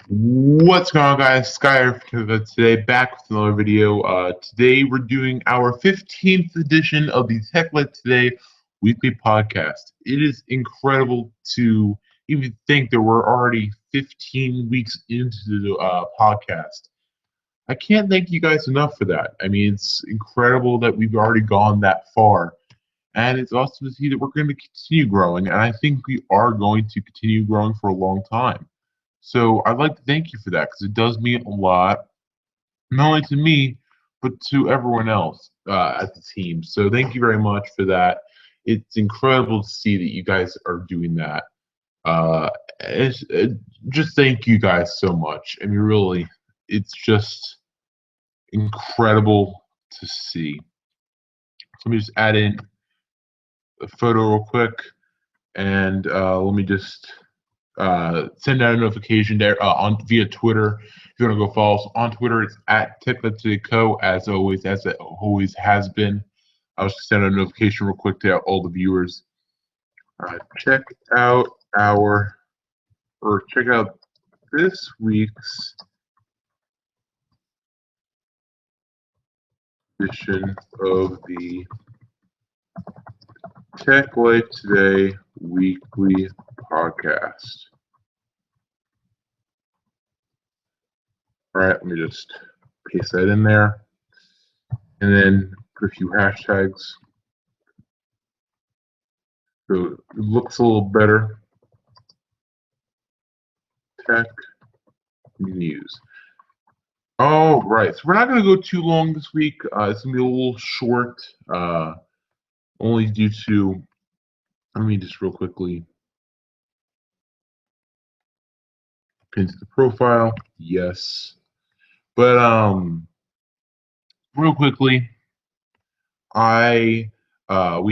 What's going on, guys? Sky today, back with another video. Today we're doing our 15th edition of the Techlit Today weekly podcast. It is incredible to even think that we're already 15 weeks into the podcast. I can't thank you guys enough for that. I mean, it's incredible that we've already gone that far. And it's awesome to see that we're going to continue growing. And I think we are going to continue growing for a long time. So I'd like to thank you for that because it does mean a lot, not only to me, but to everyone else at the team. So thank you very much for that. It's incredible to see that you guys are doing that. Uh, just thank you guys so much. I mean, really, it's just incredible to see. So let me just add in a photo real quick, and let me just send out a notification there on via Twitter. If you want to go follow us on Twitter, it's at techlifetodayco, as it always has been. I'll just send out a notification real quick to all the viewers. Check out this week's edition of the Tech Life Today weekly podcast. All right, let me just paste that in there. And then put a few hashtags. So it looks a little better. Tech news. All right, so we're not going to go too long this week. It's going to be a little short, only due to, let me just real quickly pin to the profile. Yes. But real quickly, we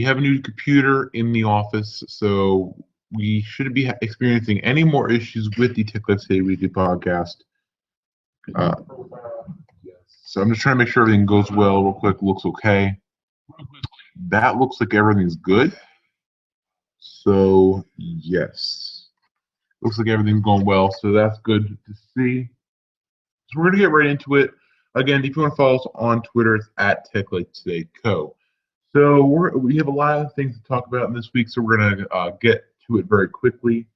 have a new computer in the office, so we shouldn't be experiencing any more issues with the Techlifetoday Today weekly podcast. So I'm just trying to make sure everything goes well real quick. Looks okay. That looks like everything's good. So yes, looks like everything's going well. So that's good to see. So we're gonna get right into it. Again, if you want to follow us on Twitter, it's at techlifetodayco. So we have a lot of things to talk about in this week, so we're going to get to it very quickly.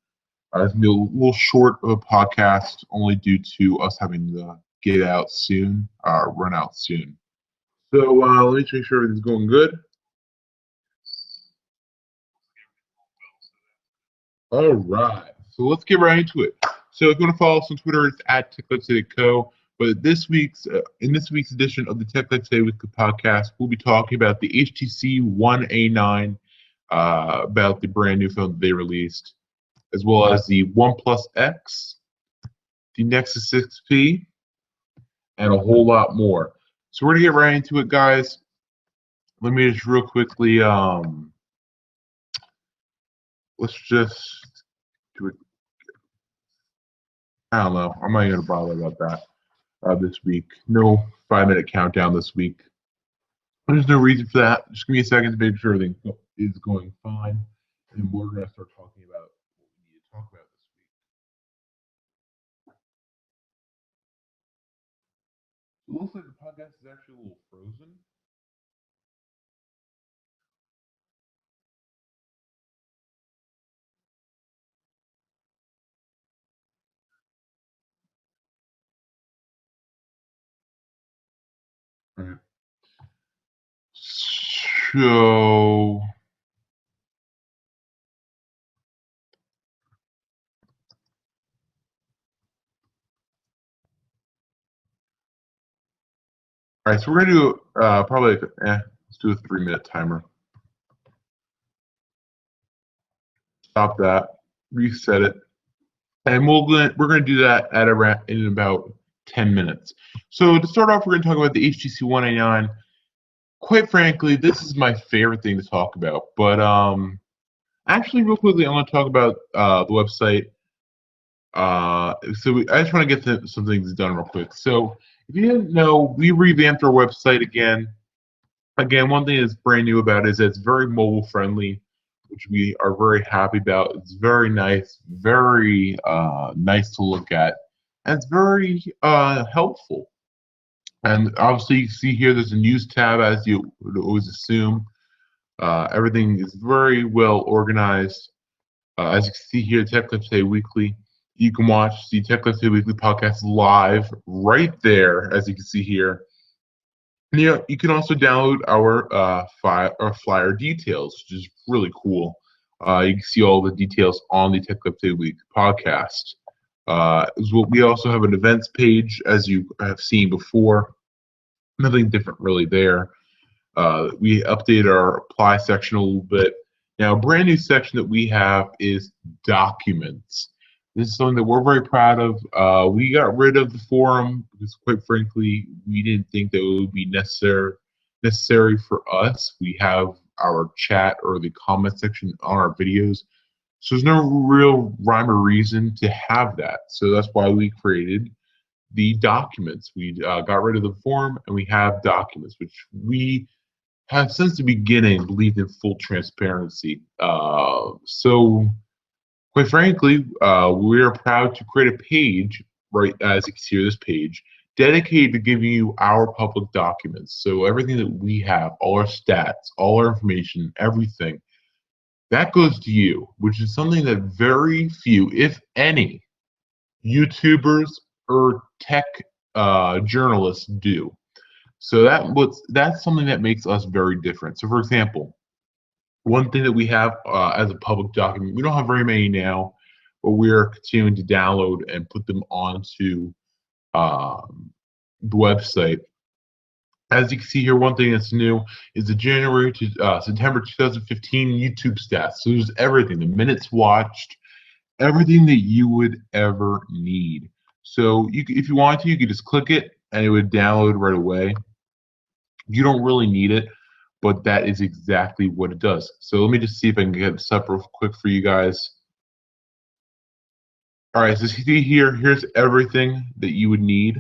It's going to be a little short of a podcast, only due to us having to get out soon, run out soon. So let me make sure everything's going good. All right, so let's get right into it. So if you want to follow us on Twitter, it's at techlifetodayco. But in this week's edition of the Techlit Today weekly podcast, we'll be talking about the HTC One A9, about the brand new phone that they released, as well as the OnePlus X, the Nexus 6P, and a whole lot more. So we're gonna get right into it, guys. Let me just real quickly, let's just do it. I don't know. I'm not even gonna bother about that this week. No 5-minute countdown this week. There's no reason for that. Just give me a second to make sure everything is going fine, and we're gonna start talking about what we need to talk about this week. It looks like the podcast is actually a little frozen. All right. So all right, so we're gonna do probably let's do a 3-minute timer. Stop that, reset it, and we're gonna do that at around in about 10 minutes. So to start off, we're gonna talk about the HTC One A9. Quite frankly, this is my favorite thing to talk about. But actually, real quickly, I'm gonna talk about the website. I just want to get some things done real quick. So if you didn't know, we revamped our website again. Again, one thing that's brand new about it is that it's very mobile friendly, which we are very happy about. It's very nice to look at. and it's very helpful. And obviously, you see here there's a news tab, as you would always assume. Everything is very well organized. As you can see here, Techlifetoday Today Weekly. You can watch the Techlifetoday Today Weekly podcast live right there, as you can see here. And you can also download our flyer details, which is really cool. You can see all the details on the Techlifetoday Today Weekly podcast. We also have an events page, as you have seen before. Nothing different really there. We updated our apply section a little bit. Now, a brand new section that we have is documents. This is something that we're very proud of. We got rid of the forum because, quite frankly, we didn't think that it would be necessary for us. We have our chat or the comment section on our videos, so there's no real rhyme or reason to have that. So that's why we created the documents. We got rid of the forum and we have documents, which we have since the beginning believed in full transparency. So, quite frankly, we are proud to create a page, right as you can see here, this page, dedicated to giving you our public documents. So everything that we have, all our stats, all our information, everything, that goes to you, which is something that very few, if any, YouTubers or tech journalists do. So that's something that makes us very different. So, for example, one thing that we have as a public document, we don't have very many now, but we're continuing to download and put them onto the website. As you can see here, one thing that's new is the January to September 2015 YouTube stats. So there's everything, the minutes watched, everything that you would ever need. So if you want to, you could just click it and it would download right away. You don't really need it, but that is exactly what it does. So let me just see if I can get this up real quick for you guys. All right, so see here, here's everything that you would need.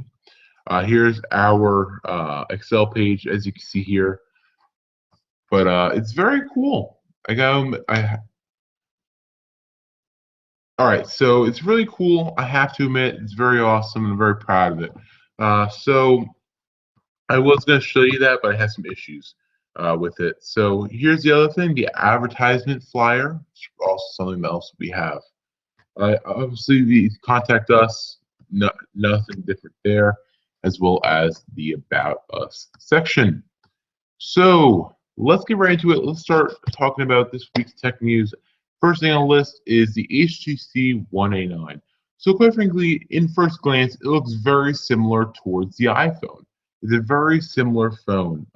Here's our Excel page, as you can see here. But it's very cool. All right, so it's really cool. I have to admit, it's very awesome, and I'm very proud of it. So I was going to show you that, but I had some issues with it. So here's the other thing, the advertisement flyer. It's also something else we have. Obviously, you contact us, nothing different there, as well as the About Us section. So let's get right into it. Let's start talking about this week's tech news. First thing on the list is the HTC One A9. So quite frankly, in first glance, it looks very similar towards the iPhone. It's a very similar phone.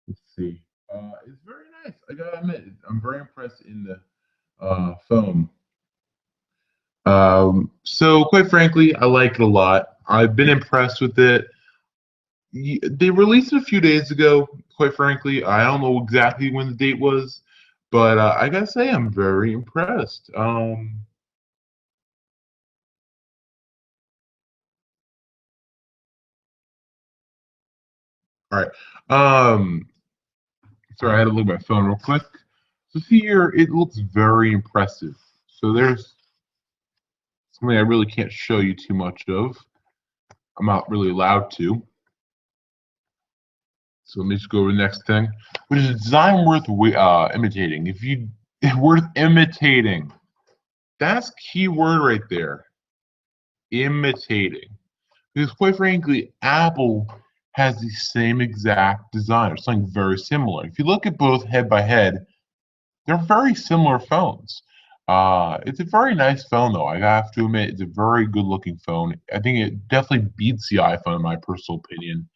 Let's see. It's very nice. I gotta admit, I'm very impressed in the phone. So quite frankly, I like it a lot. I've been impressed with it. They released it a few days ago. Quite frankly, I don't know exactly when the date was, but I gotta say I'm very impressed. All right. Sorry, I had to look at my phone real quick. So see here, it looks very impressive. So there's something I really can't show you too much of. I'm not really allowed to. So let me just go to the next thing, which is a design worth imitating. If you worth imitating, that's key word right there. Imitating, because quite frankly, Apple has the same exact design or something very similar. If you look at both head by head, they're very similar phones. It's a very nice phone, though. I have to admit, it's a very good-looking phone. I think it definitely beats the iPhone, in my personal opinion.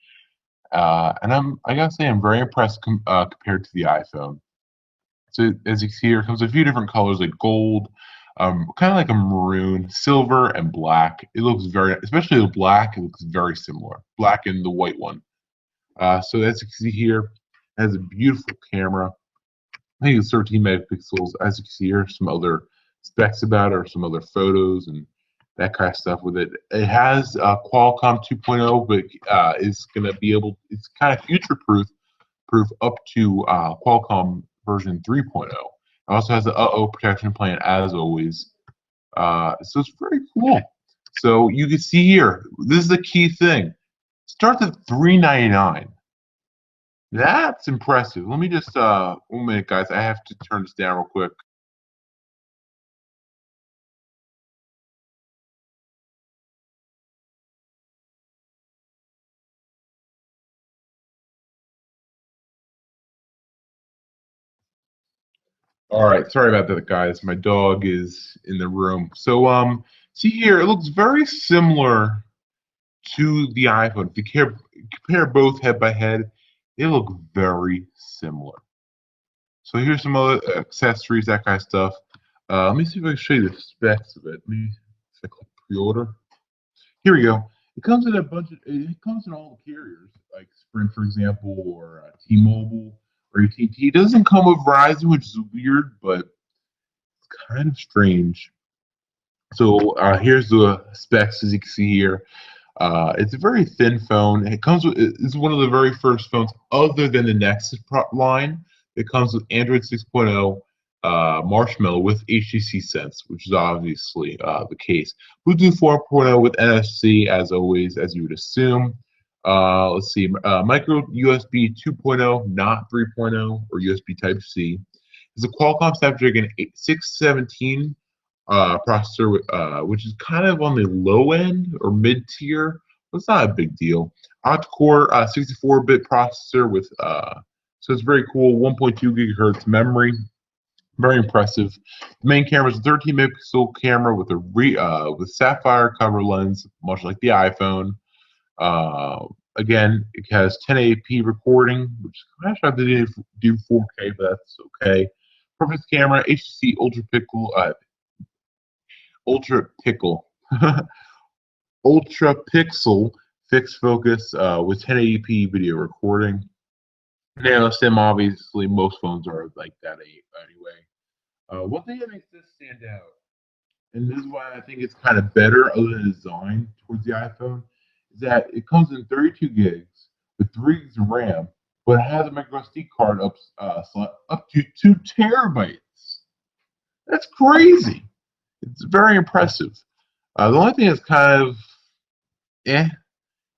And I gotta say, I'm very impressed compared to the iPhone. So as you see here, it comes a few different colors like gold, kind of like a maroon, silver, and black. It looks very, especially the black, it looks very similar. Black and the white one. So as you can see here, it has a beautiful camera. I think it's 13 megapixels. As you can see here, some other specs about it, or some other photos and that kind of stuff with it. It has Qualcomm 2.0, but it's going to be able. It's kind of future-proof up to Qualcomm version 3.0. It also has the protection plan as always. So it's very cool. So you can see here, this is the key thing. Starts at $399. That's impressive. Let me just 1 minute, guys. I have to turn this down real quick. All right, sorry about that, guys. My dog is in the room. So see here, it looks very similar to the iPhone. If you compare both head by head, they look very similar. So here's some other accessories, that kind of stuff. Let me see if I can show you the specs of it. Let me if I click pre-order. Here we go. It comes in a bunch of. It comes in all the carriers, like Sprint, for example, or T-Mobile or AT&T. It doesn't come with Verizon, which is weird, but it's kind of strange. So here's the specs, as you can see here. It's a very thin phone. It comes with. It's one of the very first phones, other than the Nexus line. It comes with Android 6.0, Marshmallow with HTC Sense, which is obviously the case. Bluetooth 4.0 with NFC, as always, as you would assume. Let's see, micro USB 2.0, not 3.0, or USB Type C. It's a Qualcomm Snapdragon 617 processor, which is kind of on the low end or mid tier. But it's not a big deal. Octa-core 64-bit processor with so it's very cool. 1.2 gigahertz memory, very impressive. The main camera is a 13 megapixel camera with a with sapphire cover lens, much like the iPhone. Again, it has 1080p recording, which actually I have to do 4K, but that's okay. Perfect camera, HTC ultra pickle ultra pixel fixed focus with 1080p video recording. Now, sim obviously most phones are like that anyway. One thing that makes this stand out, and this is why I think it's kind of better other than design towards the iPhone, is that it comes in 32 gigs with 3 gigs of RAM, but it has a micro SD card up to 2 terabytes. That's crazy. It's very impressive. The only thing that's kind of eh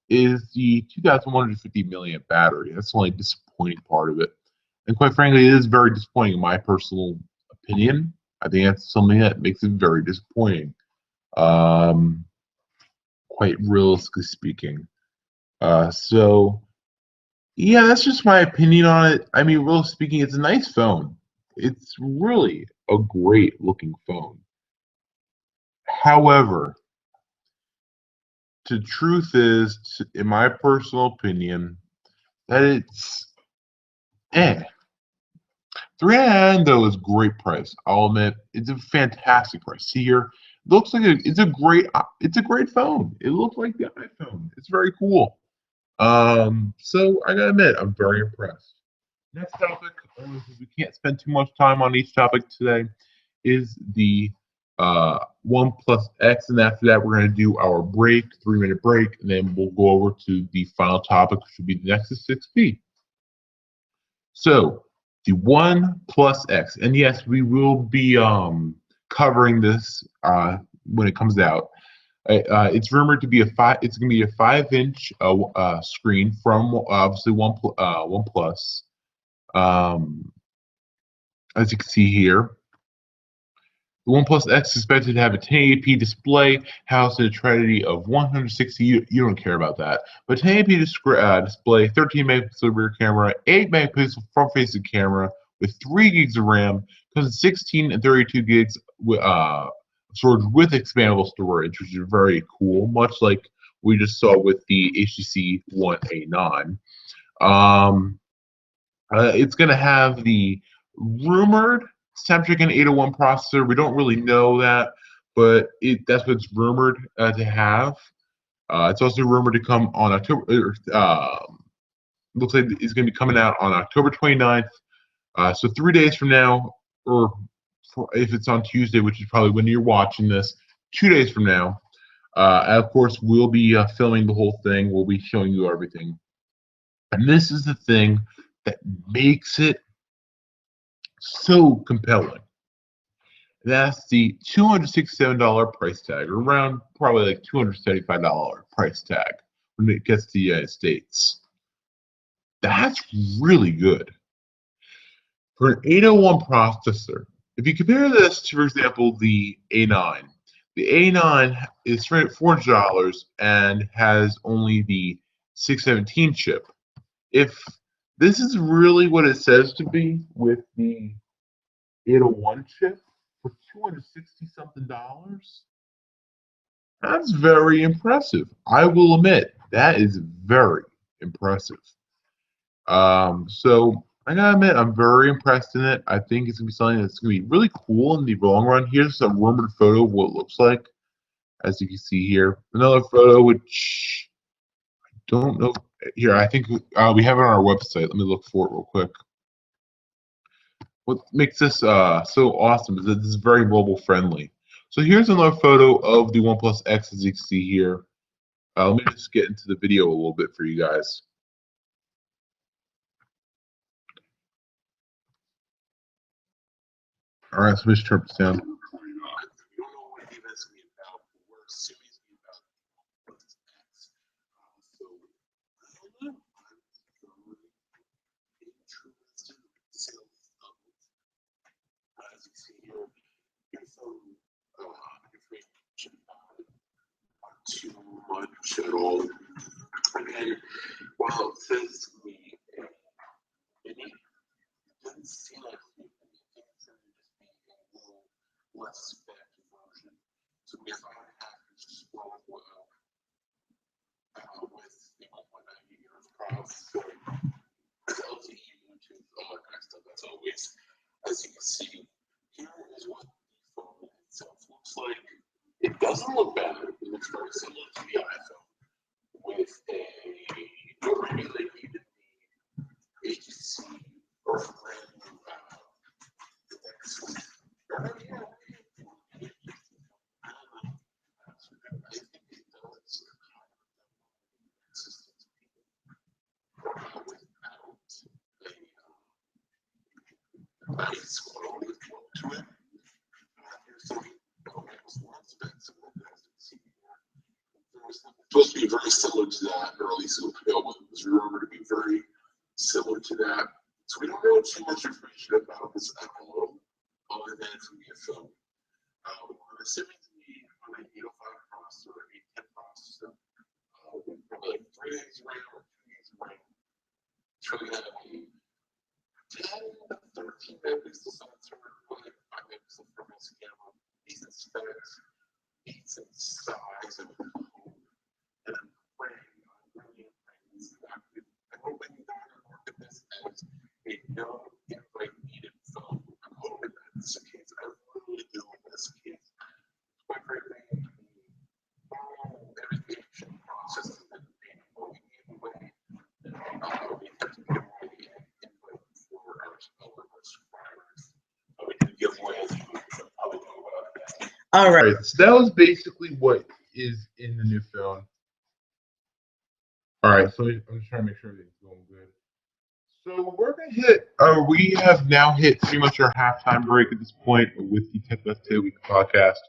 is the 2,150 milliamp battery. That's the only disappointing part of it. And quite frankly, it is very disappointing in my personal opinion. I think that's something that makes it very disappointing. Um, Quite realistically speaking. So yeah, that's just my opinion on it. I mean, realistically speaking, it's a nice phone. It's really a great looking phone. However, the truth is, in my personal opinion, that it's eh. 399 though is a great price. I'll admit it's a fantastic price. See here, looks like it's a great phone. It looks like the iPhone. It's very cool. So I gotta admit, I'm very impressed. Next topic, because we can't spend too much time on each topic today, is the One Plus X, and after that, we're gonna do our break, 3 minute break, and then we'll go over to the final topic, which will be the Nexus 6P. So the One Plus X, and yes, we will be covering this when it comes out. It's rumored to be It's going to be a 5-inch screen from obviously One Plus. As you can see here, the One Plus X is expected to have a 1080p display housed in a Trinity of 160. You don't care about that, but 1080p display, 13 megapixel rear camera, 8 megapixel front-facing camera with 3 gigs of RAM, comes with 16 and 32 gigs storage with expandable storage, which is very cool, much like we just saw with the HTC One A9. It's going to have the rumored Snapdragon 801 processor. We don't really know that, but that's what it's rumored to have. It's also rumored to come on October. Looks like it's going to be coming out on October 29th. So 3 days from now, or if it's on Tuesday, which is probably when you're watching this, 2 days from now. Of course, we'll be filming the whole thing. We'll be showing you everything. And this is the thing that makes it so compelling. That's the $267 price tag, or around probably like $275 price tag when it gets to the United States. That's really good. For an 801 processor, if you compare this to, for example, the A9 is $400 and has only the 617 chip. If this is really what it says to be with the 801 chip for 260 something dollars, that's very impressive. I will admit that is very impressive. So I gotta admit, I'm very impressed in it. I think it's gonna be something that's gonna be really cool in the long run. Here's a rumored photo of what it looks like, as you can see here. Another photo, which I don't know. Here, I think we have it on our website. Let me look for it real quick. What makes this so awesome is that this is very mobile friendly. So here's another photo of the OnePlus X, as you can see here. Let me just get into the video a little bit for you guys. All right, so let's turn this down. Too much at all. And while it says to me, it doesn't seem like it seems to just be a little less spec version. So if I have to scroll with the 1.9 gigahertz processor, LTE, Bluetooth, all that kind of stuff, that's always, as you can see, here is what the phone itself looks like. It doesn't look bad. It looks very similar to the iPhone with a regulated even the HTC or brand new Nexus. I think it does consistent without a nice quality to it. Here's some supposed to be very similar to that, or at least it was rumored to be very similar to that. So we don't know too much information about this at all, other than it's going to be a film. We're assuming to be on an 805 processor or 810 processor, with probably like 3 days RAM or 2 days RAM. It's really going to be 10 to 13 megapixel sensor, 5 megapixel frontal camera, decent specs, decent size of the phone. And I'm really praying this is active. I'm hoping they're going to market this as a no invite needed phone. I'm hoping that's the case. I really do hope that's the case. Quite frankly, the verification process has been painful. We gave away, we have to give away an invite for our subscribers. We did give away as usual. How we do about that. All right, so that was basically what is in the new phone. All right, so I'm just trying to make sure everything's going good. So we're gonna hit. We have now hit pretty much our halftime break at this point with the Techlifetoday Week podcast.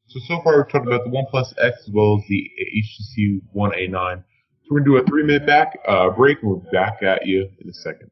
So far we've talked about the OnePlus X as well as the HTC One A9. So we're gonna do a 3-minute break, and we're back at you in a second.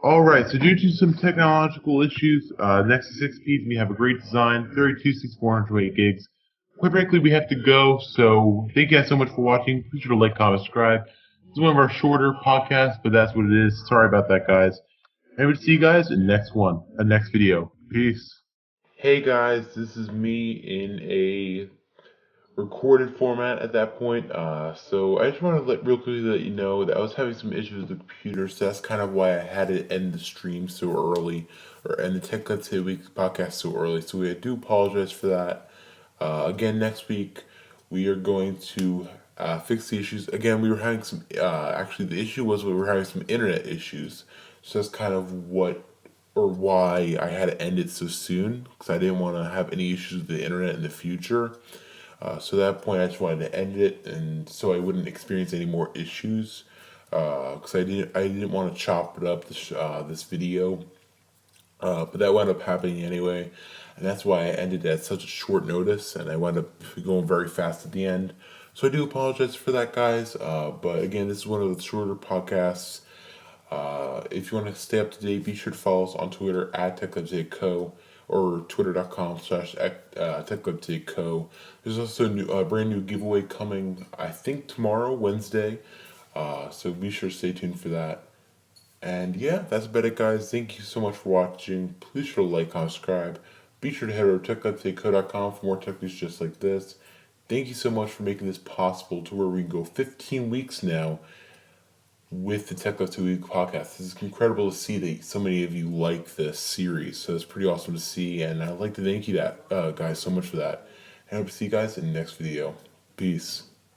Alright, so due to some technological issues, Nexus 6 Ps, we have a great design, 32, 64, 128 gigs. Quite frankly, we have to go, so thank you guys so much for watching. Be sure to like, comment, subscribe. This is one of our shorter podcasts, but that's what it is. Sorry about that, guys. And we'll see you guys in the next video. Peace. Hey guys, this is me in a recorded format at that point. So I just want to real quickly let you know that I was having some issues with the computer, so that's kind of why I had to end the stream so early, or end the Tech Let's Say Week podcast so early. So I do apologize for that. Again, next week we are going to fix the issues. Again, we were having some. Actually, the issue was we were having some internet issues. So that's kind of what or why I had to end it so soon, because I didn't want to have any issues with the internet in the future. So at that point, I just wanted to end it, and so I wouldn't experience any more issues. Because I didn't want to chop it up this video, but that wound up happening anyway, and that's why I ended at such a short notice, and I wound up going very fast at the end. So I do apologize for that, guys. But again, this is one of the shorter podcasts. If you want to stay up to date, be sure to follow us on Twitter at techlifetodayco or twitter.com/techlifetodayco. There's also a brand new giveaway coming, I think tomorrow, Wednesday. So be sure to stay tuned for that. And yeah, that's about it, guys. Thank you so much for watching. Please sure to like, comment, subscribe. Be sure to head over to techlifetodayco.com for more tech news just like this. Thank you so much for making this possible to where we can go 15 weeks now with the Tech Left 2 Week podcast. It's incredible to see that so many of you like this series. So it's pretty awesome to see, and I'd like to thank you guys so much for that. And I hope to see you guys in the next video. Peace.